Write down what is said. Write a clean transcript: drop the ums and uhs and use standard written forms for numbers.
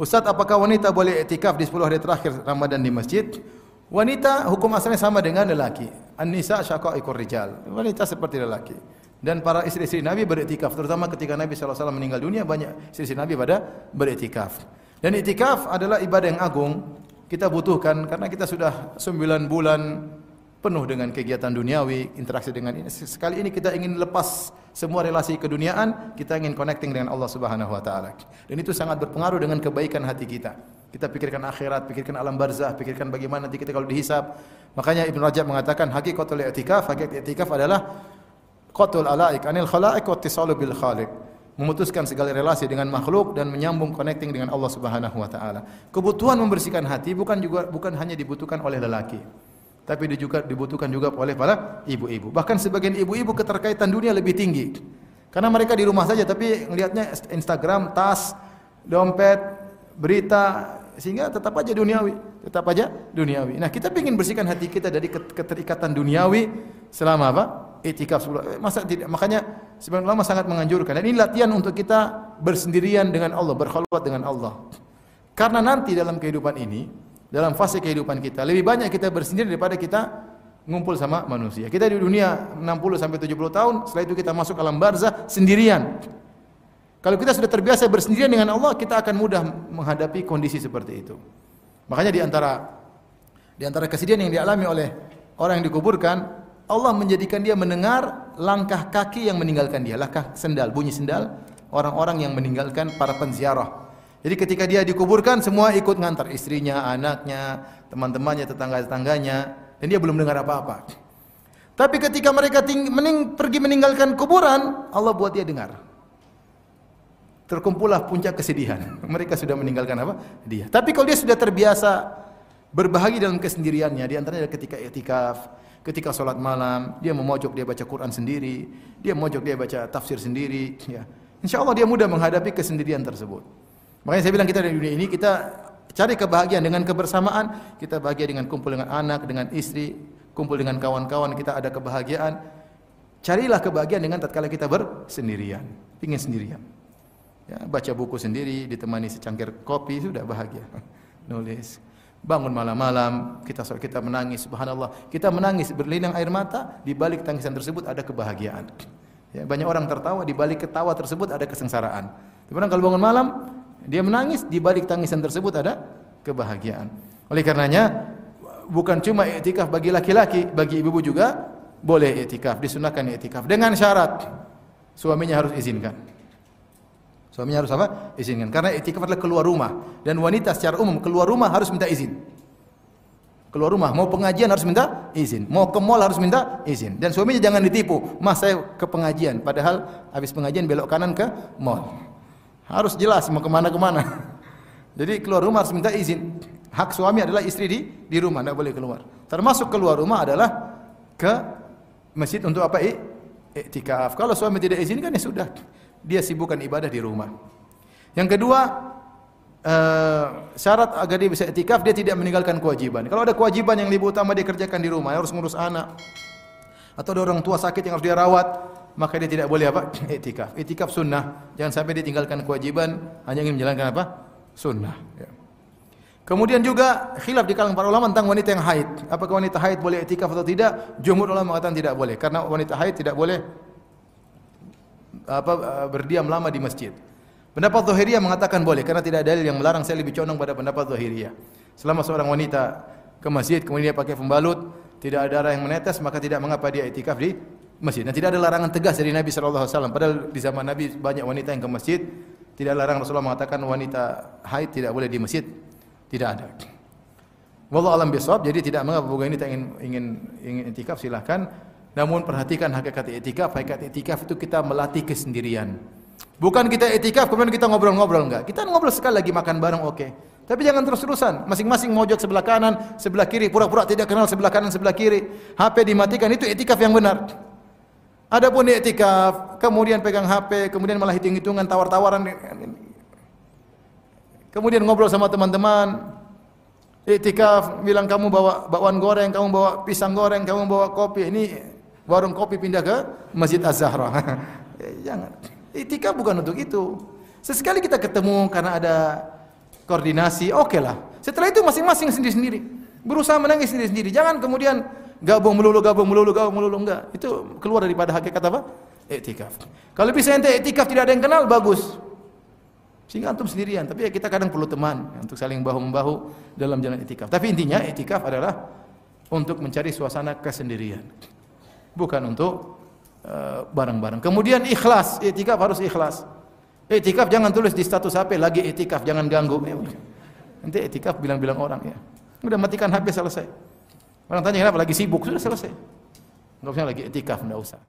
Ustaz, apakah wanita boleh iktikaf di 10 hari terakhir Ramadan di masjid? Wanita hukum asalnya sama dengan lelaki. An-nisa syaqaiqur rijal. Wanita seperti lelaki. Dan para istri-istri Nabi beriktikaf, terutama ketika Nabi SAW meninggal dunia, banyak istri-istri Nabi pada beriktikaf. Dan iktikaf adalah ibadah yang agung. Kita butuhkan karena kita sudah 9 bulan penuh dengan kegiatan duniawi, interaksi dengan ini. Sekali ini kita ingin lepas semua relasi keduniaan, kita ingin connecting dengan Allah Subhanahu wa taala. Dan itu sangat berpengaruh dengan kebaikan hati kita. Kita pikirkan akhirat, pikirkan alam barzah, pikirkan bagaimana nanti kita kalau dihisab. Makanya Ibnu Rajab mengatakan hakikatul i'tikaf, hakikat i'tikaf adalah qatul alaik anil khalaiq wa ittisalu bil khaliq. Memutuskan segala relasi dengan makhluk dan menyambung connecting dengan Allah Subhanahu wa taala. Kebutuhan membersihkan hati bukan hanya dibutuhkan oleh lelaki, tapi dibutuhkan juga oleh para ibu-ibu. Bahkan sebagian ibu-ibu keterkaitan dunia lebih tinggi. Karena mereka di rumah saja tapi ngelihatnya Instagram, tas, dompet, berita, sehingga tetap aja duniawi. Nah, kita ingin bersihkan hati kita dari keterikatan duniawi selama apa? Iktikaf. Masa tidak? Makanya sebagian ulama sangat menganjurkan. Dan ini latihan untuk kita bersendirian dengan Allah, berkhalwat dengan Allah. Karena nanti dalam kehidupan ini, dalam fase kehidupan kita, lebih banyak kita bersendiri daripada kita ngumpul sama manusia. Kita di dunia 60 sampai 70 tahun, setelah itu kita masuk alam barzah sendirian. Kalau kita sudah terbiasa bersendirian dengan Allah, kita akan mudah menghadapi kondisi seperti itu. Makanya di antara kesedihan yang dialami oleh orang yang dikuburkan, Allah menjadikan dia mendengar langkah kaki yang meninggalkan dia, langkah sendal, bunyi sendal orang-orang yang meninggalkan para penziarah. Jadi ketika dia dikuburkan, semua ikut ngantar, istrinya, anaknya, teman-temannya, tetangga-tetangganya, dan dia belum dengar apa-apa. Tapi ketika mereka pergi meninggalkan kuburan, Allah buat dia dengar. Terkumpullah puncak kesedihan. Mereka sudah meninggalkan apa? Dia. Tapi kalau dia sudah terbiasa berbahagia dalam kesendiriannya, di antaranya ketika i'tikaf, ketika sholat malam, dia memojok, dia baca Quran sendiri, dia memojok, dia baca tafsir sendiri, ya. Insya Allah dia mudah menghadapi kesendirian tersebut. Makanya saya bilang kita di dunia ini kita cari kebahagiaan dengan kebersamaan, kita bahagia dengan kumpul dengan anak, dengan istri, kumpul dengan kawan-kawan, kita ada kebahagiaan. Carilah kebahagiaan dengan tatkala kita bersendirian, ingin sendirian. Ya, baca buku sendiri, ditemani secangkir kopi, sudah bahagia. Nulis. Bangun malam-malam, kita menangis, subhanallah. Kita menangis berlinang air mata, di balik tangisan tersebut ada kebahagiaan. Ya, banyak orang tertawa, di balik ketawa tersebut ada kesengsaraan. Tapi kalau bangun malam, dia menangis, di balik tangisan tersebut ada kebahagiaan. Oleh karenanya, bukan cuma i'tikaf bagi laki-laki, bagi ibu-ibu juga boleh i'tikaf, disunahkan i'tikaf dengan syarat suaminya harus izinkan. Suaminya harus apa? Izinkan. Karena i'tikaf adalah keluar rumah, dan wanita secara umum keluar rumah harus minta izin. Keluar rumah, mau pengajian harus minta izin, mau ke mall harus minta izin. Dan suaminya jangan ditipu, "Mas, saya ke pengajian," padahal habis pengajian belok kanan ke mall. Harus jelas mau kemana-kemana. Jadi keluar rumah harus minta izin. Hak suami adalah istri di rumah, tidak boleh keluar. Termasuk keluar rumah adalah ke masjid untuk apa? I'tikaf. Kalau suami tidak izinkan, ya sudah, dia sibukkan ibadah di rumah. Yang kedua, syarat agar dia bisa i'tikaf, dia tidak meninggalkan kewajiban. Kalau ada kewajiban yang lebih utama dia kerjakan di rumah, harus ngurus anak, atau ada orang tua sakit yang harus dia rawat, maka dia tidak boleh apa? I'tikaf. I'tikaf sunnah. Jangan sampai dia tinggalkan kewajiban hanya ingin menjalankan apa? Sunnah. Ya. Kemudian juga khilaf di kalangan para ulama tentang wanita yang haid. Apakah wanita haid boleh i'tikaf atau tidak? Jumhur ulama mengatakan tidak boleh, karena wanita haid tidak boleh berdiam lama di masjid. Pendapat Zahiriyah mengatakan boleh, karena tidak ada dalil yang melarang. Saya lebih condong pada pendapat Zahiriyah. Selama seorang wanita ke masjid kemudian dia pakai pembalut, tidak ada darah yang menetes, maka tidak mengapa dia i'tikaf di masjid. Dan tidak ada larangan tegas dari Nabi sallallahu alaihi wasallam. Padahal di zaman Nabi banyak wanita yang ke masjid. Tidak larang Rasulullah mengatakan wanita haid tidak boleh di masjid. Tidak ada. Wallahu alam bisawab. Jadi tidak mengapa bagi wanita ingin i'tikaf silahkan. Namun perhatikan hakikat i'tikaf. Hakikat i'tikaf itu kita melatih kesendirian. Bukan kita i'tikaf kemudian kita ngobrol-ngobrol, enggak. Kita ngobrol sekali lagi makan bareng, oke. Tapi jangan terus-terusan. Masing-masing mojok sebelah kanan, sebelah kiri, pura-pura tidak kenal sebelah kanan, sebelah kiri. HP dimatikan, itu i'tikaf yang benar. Adapun i'tikaf, kemudian pegang HP, kemudian malah hitung-hitungan, tawar-tawaran, kemudian ngobrol sama teman-teman. I'tikaf, bilang kamu bawa bakwan goreng, kamu bawa pisang goreng, kamu bawa kopi. Ini warung kopi pindah ke Masjid Az-Zahra. Jangan. I'tikaf bukan untuk itu. Sesekali kita ketemu karena ada koordinasi, oke lah. Setelah itu masing-masing sendiri-sendiri. Berusaha menangis sendiri-sendiri. Jangan kemudian gabung melulu, enggak. Itu keluar daripada hakikat apa? Iktikaf. Kalau bisa ente iktikaf tidak ada yang kenal, bagus. Sehingga antum sendirian, tapi ya kita kadang perlu teman untuk saling bahu-membahu dalam jalan iktikaf. Tapi intinya iktikaf adalah untuk mencari suasana kesendirian. Bukan untuk bareng-bareng. Kemudian ikhlas, iktikaf harus ikhlas. Iktikaf jangan tulis di status HP lagi iktikaf, jangan ganggu. Nanti iktikaf bilang-bilang orang ya. Udah matikan HP selesai. Orang tanya kenapa lagi sibuk, sudah selesai. Enggak usah lagi iktikaf, enggak usah.